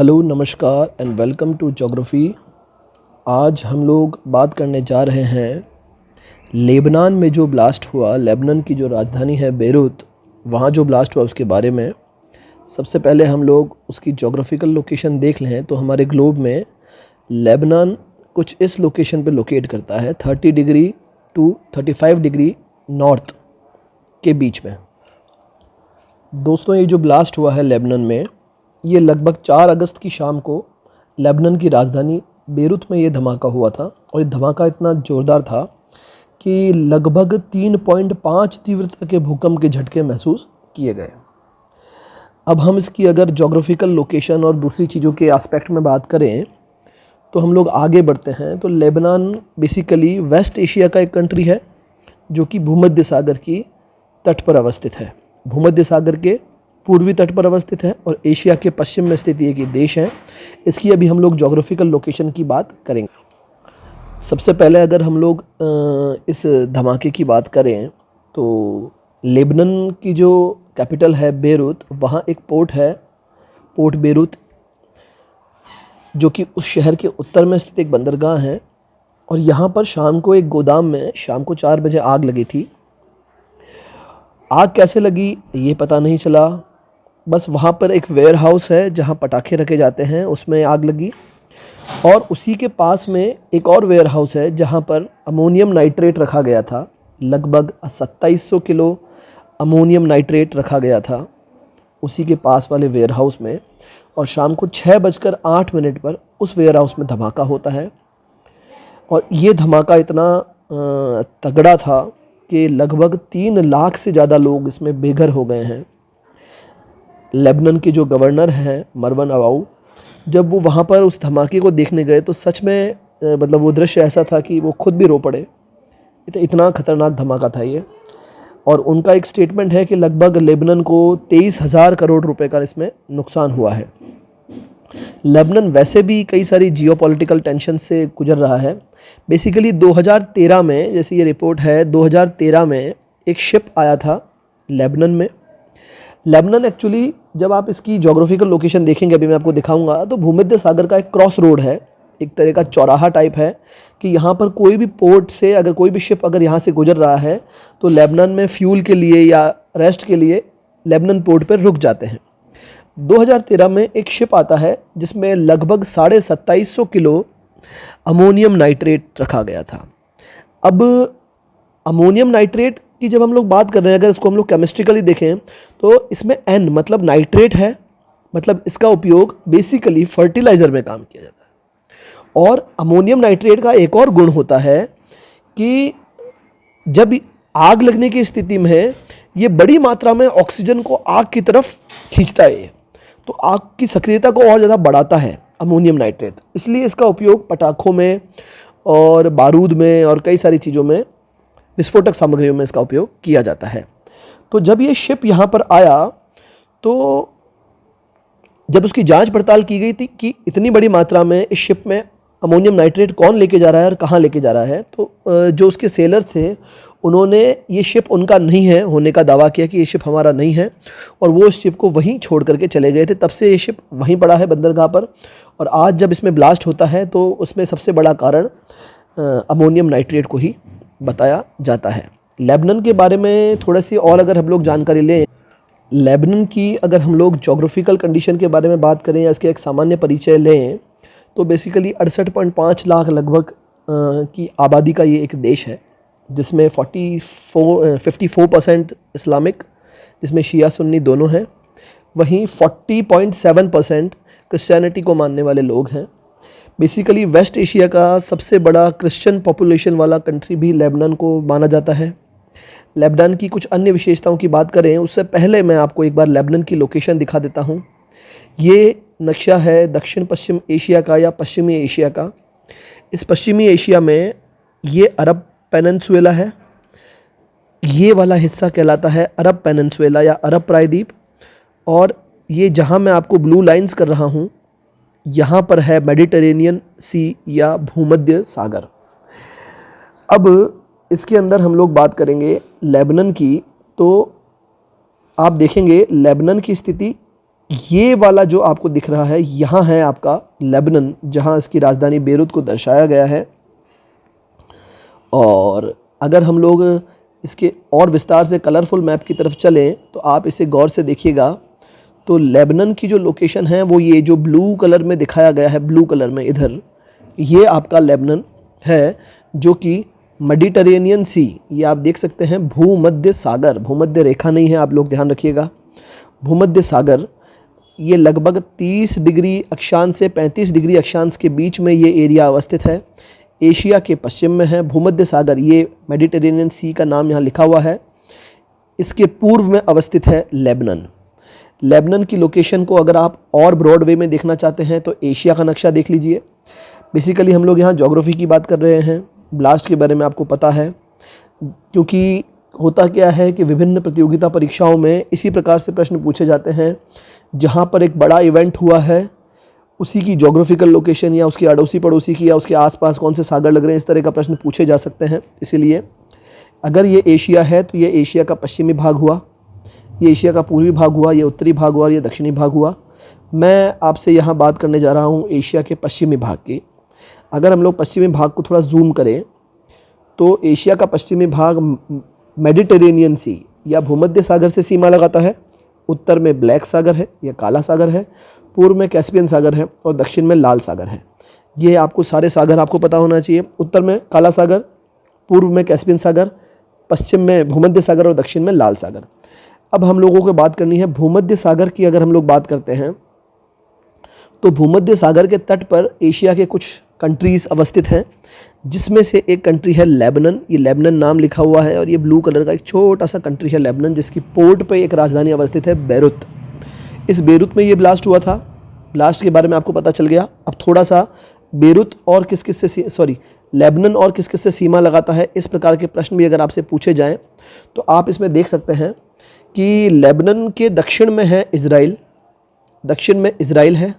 Hello नमस्कार and welcome to geography. आज हम लोग बात करने जा रहे हैं लेबनान में जो ब्लास्ट हुआ, लेबनान की जो राजधानी है बेरूत, वहाँ जो ब्लास्ट हुआ उसके बारे में। सबसे पहले हम लोग उसकी ज्योग्राफिकल लोकेशन देख लें तो हमारे ग्लोब में लेबनान कुछ इस लोकेशन पे लोकेट करता है 30 डिग्री टू 35 डिग्री नॉर्थ के बीच में। दोस्तों, ये जो ब्लास्ट हुआ है लेबनान में, ये लगभग 4 अगस्त की शाम को लेबनान की राजधानी बेरूत में ये धमाका हुआ था। और ये धमाका इतना ज़ोरदार था कि लगभग 3.5 तीव्रता के भूकंप के झटके महसूस किए गए। अब हम इसकी अगर ज्योग्राफिकल लोकेशन और दूसरी चीज़ों के एस्पेक्ट में बात करें तो हम लोग आगे बढ़ते हैं। तो लेबनान बेसिकली वेस्ट एशिया का एक कंट्री है जो कि भूमध्य सागर की तट पर अवस्थित है। भूमध्य सागर के पूर्वी तट पर अवस्थित है और एशिया के पश्चिम में स्थित एक देश है। इसकी अभी हम लोग ज्योग्राफिकल लोकेशन की बात करेंगे। सबसे पहले अगर हम लोग इस धमाके की बात करें तो लेबनान की जो कैपिटल है बेरूत, वहाँ एक पोर्ट है, पोर्ट बेरूत, जो कि उस शहर के उत्तर में स्थित एक बंदरगाह है। और यहाँ पर शाम को एक गोदाम में शाम को 4 बजे आग लगी थी। आग कैसे लगी ये पता नहीं चला, बस वहाँ पर एक वेयर हाउस है जहाँ पटाखे रखे जाते हैं, उसमें आग लगी। और उसी के पास में एक और वेयर हाउस है जहाँ पर अमोनियम नाइट्रेट रखा गया था। लगभग 2700 किलो अमोनियम नाइट्रेट रखा गया था उसी के पास वाले वेयर हाउस में। और शाम को 6:08 पर उस वेयर हाउस में धमाका होता है। और ये धमाका इतना तगड़ा था कि लगभग 3 लाख से ज़्यादा लोग इसमें बेघर हो गए हैं। लेबनान के जो गवर्नर हैं मरवन अवाऊ, जब वो वहाँ पर उस धमाके को देखने गए तो सच में मतलब वो दृश्य ऐसा था कि वो खुद भी रो पड़े। इतना ख़तरनाक धमाका था ये। और उनका एक स्टेटमेंट है कि लगभग लेबनान को 23,000 करोड़ रुपए का इसमें नुकसान हुआ है। लेबनान वैसे भी कई सारी जियोपॉलिटिकल टेंशन से गुजर रहा है। बेसिकली 2013 में, जैसे ये रिपोर्ट है, 2013 में एक शिप आया था लेबनान में। लेबनान एक्चुअली, जब आप इसकी ज्योग्राफिकल लोकेशन देखेंगे, अभी मैं आपको दिखाऊंगा, तो भूमध्य सागर का एक क्रॉस रोड है, एक तरह का चौराहा टाइप है कि यहाँ पर कोई भी पोर्ट से अगर कोई भी शिप अगर यहाँ से गुजर रहा है तो लेबनान में फ्यूल के लिए या रेस्ट के लिए लेबनान पोर्ट पर रुक जाते हैं। 2013 में एक शिप आता है जिसमें लगभग 2750 किलो अमोनियम नाइट्रेट रखा गया था। अब अमोनियम नाइट्रेट की जब हम लोग बात कर रहे हैं, अगर इसको हम लोग केमिस्ट्रिकली देखें तो इसमें N मतलब नाइट्रेट है, मतलब इसका उपयोग बेसिकली फर्टिलाइज़र में काम किया जाता है। और अमोनियम नाइट्रेट का एक और गुण होता है कि जब आग लगने की स्थिति में ये बड़ी मात्रा में ऑक्सीजन को आग की तरफ खींचता है, तो आग की सक्रियता को और ज़्यादा बढ़ाता है अमोनियम नाइट्रेट। इसलिए इसका उपयोग पटाखों में और बारूद में और कई सारी चीज़ों में, विस्फोटक सामग्रियों में इसका उपयोग किया जाता है। तो जब ये शिप यहाँ पर आया तो जब उसकी जांच पड़ताल की गई थी कि इतनी बड़ी मात्रा में इस शिप में अमोनियम नाइट्रेट कौन लेके जा रहा है और कहाँ लेके जा रहा है, तो जो उसके सेलर थे उन्होंने ये शिप उनका नहीं है होने का दावा किया कि ये शिप हमारा नहीं है, और वो इस शिप को वहीं छोड़ करके चले गए थे। तब से ये शिप वहीं पड़ा है बंदरगाह पर। और आज जब इसमें ब्लास्ट होता है तो उसमें सबसे बड़ा कारण अमोनियम नाइट्रेट को ही बताया जाता है। लेबनान के बारे में थोड़ी सी और अगर हम लोग जानकारी लें, लेबनान की अगर हम लोग ज्योग्राफिकल कंडीशन के बारे में बात करें या इसके एक सामान्य परिचय लें तो बेसिकली 68.5 लाख लगभग की आबादी का ये एक देश है, जिसमें 54% इस्लामिक, जिसमें शिया सुन्नी दोनों हैं। वहीं 40.7% क्रिश्चियनिटी को मानने वाले लोग हैं। बेसिकली वेस्ट एशिया का सबसे बड़ा क्रिश्चियन पॉपुलेशन वाला कंट्री भी लेबनान को माना जाता है। लेबनान की कुछ अन्य विशेषताओं की बात करें उससे पहले मैं आपको एक बार लेबनान की लोकेशन दिखा देता हूँ। ये नक्शा है दक्षिण पश्चिम एशिया का या पश्चिमी एशिया का। इस पश्चिमी एशिया में ये अरब पेनिनसुला है, ये वाला हिस्सा कहलाता है अरब पेनिनसुला या अरब प्रायद्वीप। और ये जहाँ मैं आपको ब्लू लाइंस कर रहा हूँ, यहाँ पर है मेडिटेरेनियन सी या भूमध्य सागर। अब इसके अंदर हम लोग बात करेंगे लेबनान की, तो आप देखेंगे लेबनान की स्थिति ये वाला जो आपको दिख रहा है यहाँ है आपका लेबनान, जहाँ इसकी राजधानी बेरूत को दर्शाया गया है। और अगर हम लोग इसके और विस्तार से कलरफुल मैप की तरफ चलें तो आप इसे गौर से देखिएगा, तो लेबनान की जो लोकेशन है वो ये जो ब्लू कलर में दिखाया गया है, ब्लू कलर में इधर, ये आपका लेबनान है, जो कि मेडिटेरेनियन सी, ये आप देख सकते हैं भूमध्य सागर, भूमध्य रेखा नहीं है, आप लोग ध्यान रखिएगा, भूमध्य सागर, ये लगभग 30 डिग्री अक्षांश से 35 डिग्री अक्षांश के बीच में ये एरिया अवस्थित है। एशिया के पश्चिम में है भूमध्य सागर, ये मेडिटेरेनियन सी का नाम यहाँ लिखा हुआ है। इसके पूर्व में अवस्थित है लेबनान। लेबनान की लोकेशन को अगर आप और ब्रॉड वे में देखना चाहते हैं तो एशिया का नक्शा देख लीजिए। बेसिकली हम लोग यहाँ ज्योग्राफी की बात कर रहे हैं, ब्लास्ट के बारे में आपको पता है, क्योंकि होता क्या है कि विभिन्न प्रतियोगिता परीक्षाओं में इसी प्रकार से प्रश्न पूछे जाते हैं, जहाँ पर एक बड़ा इवेंट हुआ है उसी की ज्योग्राफिकल लोकेशन या उसकी अड़ोसी पड़ोसी की या उसके आसपास कौन से सागर लग रहे हैं, इस तरह का प्रश्न पूछे जा सकते हैं। इसीलिए अगर ये एशिया है तो ये एशिया का पश्चिमी भाग हुआ, ये एशिया का पूर्वी भाग हुआ, ये उत्तरी भाग हुआ और ये दक्षिणी भाग हुआ। मैं आपसे यहाँ बात करने जा रहा हूँ एशिया के पश्चिमी भाग की। अगर हम लोग पश्चिमी भाग को थोड़ा जूम करें तो एशिया का पश्चिमी भाग मेडिटेरेनियन सी या भूमध्य सागर से सीमा लगाता है। उत्तर में ब्लैक सागर है या काला सागर है, पूर्व में कैस्पियन सागर है और दक्षिण में लाल सागर है। ये आपको सारे सागर आपको पता होना चाहिए। उत्तर में काला सागर, पूर्व में कैस्पियन सागर, पश्चिम में भूमध्य सागर और दक्षिण में लाल सागर। अब हम लोगों को बात करनी है भूमध्य सागर की। अगर हम लोग बात करते हैं तो भूमध्य सागर के तट पर एशिया के कुछ कंट्रीज़ अवस्थित हैं, जिसमें से एक कंट्री है लेबनान। ये लेबनान नाम लिखा हुआ है और ये ब्लू कलर का एक छोटा सा कंट्री है लेबनान, जिसकी पोर्ट पे एक राजधानी अवस्थित है बेरूत। इस बेरूत में ये ब्लास्ट हुआ था। ब्लास्ट के बारे में आपको पता चल गया। अब थोड़ा सा बेरूत और किस किस से लेबनान और किस किस से सीमा लगाता है, इस प्रकार के प्रश्न भी अगर आपसे पूछे जाएँ तो आप इसमें देख सकते हैं कि लेबनान के दक्षिण में है इज़राइल, दक्षिण में इज़राइल है।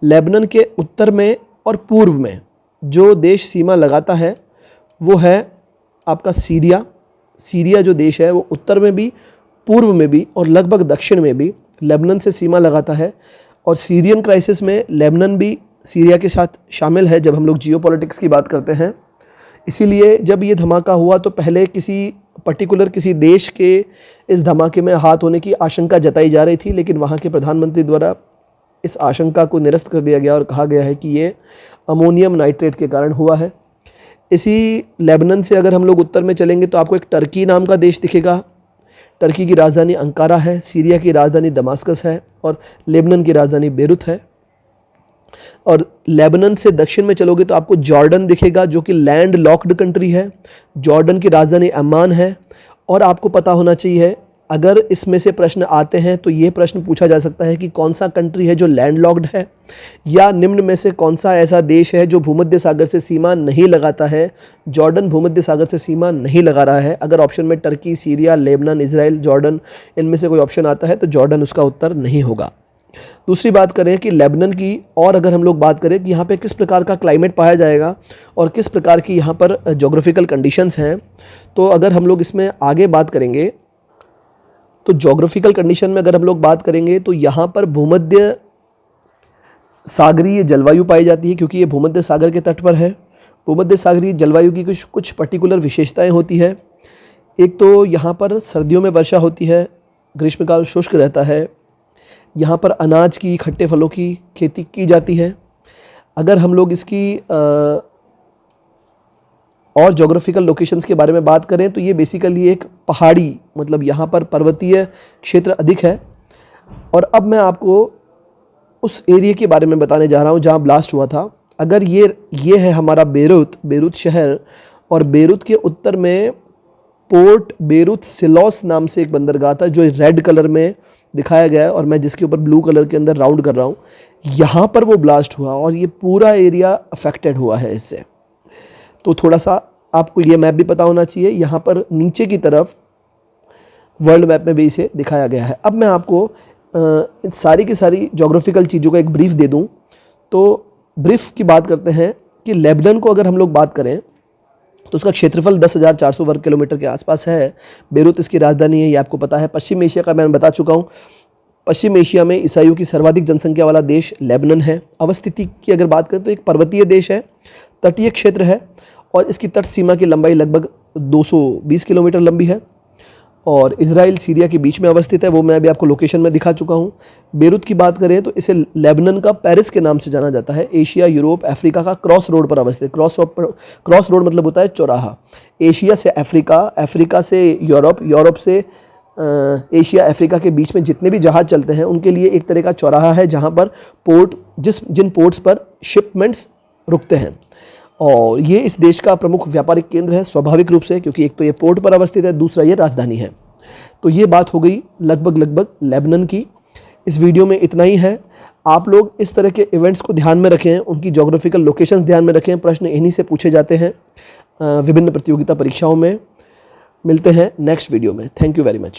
लेबनान के उत्तर में और पूर्व में जो देश सीमा लगाता है वो है आपका सीरिया। सीरिया जो देश है वो उत्तर में भी, पूर्व में भी और लगभग दक्षिण में भी लेबनान से सीमा लगाता है। और सीरियन क्राइसिस में लेबनान भी सीरिया के साथ शामिल है जब हम लोग जियोपॉलिटिक्स की बात करते हैं। इसीलिए जब ये धमाका हुआ तो पहले किसी देश के इस धमाके में हाथ होने की आशंका जताई जा रही थी, लेकिन वहाँ के प्रधानमंत्री द्वारा इस आशंका को निरस्त कर दिया गया और कहा गया है कि ये अमोनियम नाइट्रेट के कारण हुआ है। इसी लेबनान से अगर हम लोग उत्तर में चलेंगे तो आपको एक टर्की नाम का देश दिखेगा। टर्की की राजधानी अंकारा है, सीरिया की राजधानी दमास्कस है और लेबनान की राजधानी बेरूत है। और लेबनान से दक्षिण में चलोगे तो आपको जॉर्डन दिखेगा, जो कि लैंड लॉक्ड कंट्री है। जॉर्डन की राजधानी अम्मान है। और आपको पता होना चाहिए, अगर इसमें से प्रश्न आते हैं तो ये प्रश्न पूछा जा सकता है कि कौन सा कंट्री है जो लैंड लॉक्ड है, या निम्न में से कौन सा ऐसा देश है जो भूमध्य सागर से सीमा नहीं लगाता है। जॉर्डन भूमध्य सागर से सीमा नहीं लगा रहा है। अगर ऑप्शन में Turkey, Syria, Lebanon, Israel, Jordan, इनमें से कोई ऑप्शन आता है तो जॉर्डन उसका उत्तर नहीं होगा। दूसरी बात करें कि लेबनान की, और अगर हम लोग बात करें कि यहाँ पे किस प्रकार का क्लाइमेट पाया जाएगा और किस प्रकार की यहाँ पर जोग्राफिकल कंडीशंस हैं, तो अगर हम लोग इसमें आगे बात करेंगे तो जोग्राफिकल कंडीशन में अगर हम लोग बात करेंगे तो यहाँ पर भूमध्य सागरीय जलवायु पाई जाती है, क्योंकि ये भूमध्य सागर के तट पर है। भूमध्य सागरीय जलवायु की कुछ पर्टिकुलर विशेषताएं होती है। एक तो यहाँ पर सर्दियों में वर्षा होती है, ग्रीष्मकाल शुष्क रहता है। यहाँ पर अनाज की, खट्टे फलों की खेती की जाती है। अगर हम लोग इसकी और जोग्राफिकल लोकेशंस के बारे में बात करें तो ये बेसिकली एक पहाड़ी, मतलब यहाँ पर पर्वतीय क्षेत्र अधिक है। और अब मैं आपको उस एरिया के बारे में बताने जा रहा हूँ जहाँ ब्लास्ट हुआ था। अगर ये है हमारा बेरूत शहर, और बेरूत के उत्तर में पोर्ट बेरूत सिलॉस नाम से एक बंदरगाह था जो रेड कलर में दिखाया गया है और मैं जिसके ऊपर ब्लू कलर के अंदर राउंड कर रहा हूँ। यहाँ पर वो ब्लास्ट हुआ और ये पूरा एरिया अफेक्टेड हुआ है इससे। तो थोड़ा सा आपको ये मैप भी पता होना चाहिए। यहाँ पर नीचे की तरफ वर्ल्ड मैप में भी इसे दिखाया गया है। अब मैं आपको सारी की सारी जोग्राफिकल चीज़ों का एक ब्रीफ दे दूँ। तो ब्रीफ की बात करते हैं कि लेबनान को अगर हम लोग बात करें तो उसका क्षेत्रफल 10,400 वर्ग किलोमीटर के आसपास है। बेरूत इसकी राजधानी है, ये आपको पता है। पश्चिम एशिया का मैं बता चुका हूँ। पश्चिम एशिया में ईसाइयों की सर्वाधिक जनसंख्या वाला देश लेबनान है। अवस्थिति की अगर बात करें तो एक पर्वतीय देश है, तटीय क्षेत्र है और इसकी तट सीमा की लंबाई लगभग 220 किलोमीटर लंबी है और इजराइल सीरिया के बीच में अवस्थित है। वो मैं अभी आपको लोकेशन में दिखा चुका हूँ। बेरूत की बात करें तो इसे लेबनान का पेरिस के नाम से जाना जाता है। एशिया, यूरोप, अफ्रीका का क्रॉस रोड पर अवस्थित। क्रॉस रोड मतलब होता है चौराहा। एशिया से अफ्रीका, अफ्रीका से यूरोप, यूरोप से एशिया, अफ्रीका के बीच में जितने भी जहाज चलते हैं उनके लिए एक तरह का चौराहा है जहाँ पर जिन पोर्ट्स पर शिपमेंट्स रुकते हैं। और ये इस देश का प्रमुख व्यापारिक केंद्र है स्वाभाविक रूप से, क्योंकि एक तो ये पोर्ट पर अवस्थित है, दूसरा ये राजधानी है। तो ये बात हो गई लगभग लेबनान की। इस वीडियो में इतना ही है। आप लोग इस तरह के इवेंट्स को ध्यान में रखें, उनकी ज्योग्राफिकल लोकेशंस ध्यान में रखें। प्रश्न इन्हीं से पूछे जाते हैं विभिन्न प्रतियोगिता परीक्षाओं में। मिलते हैं नेक्स्ट वीडियो में। Thank you very much.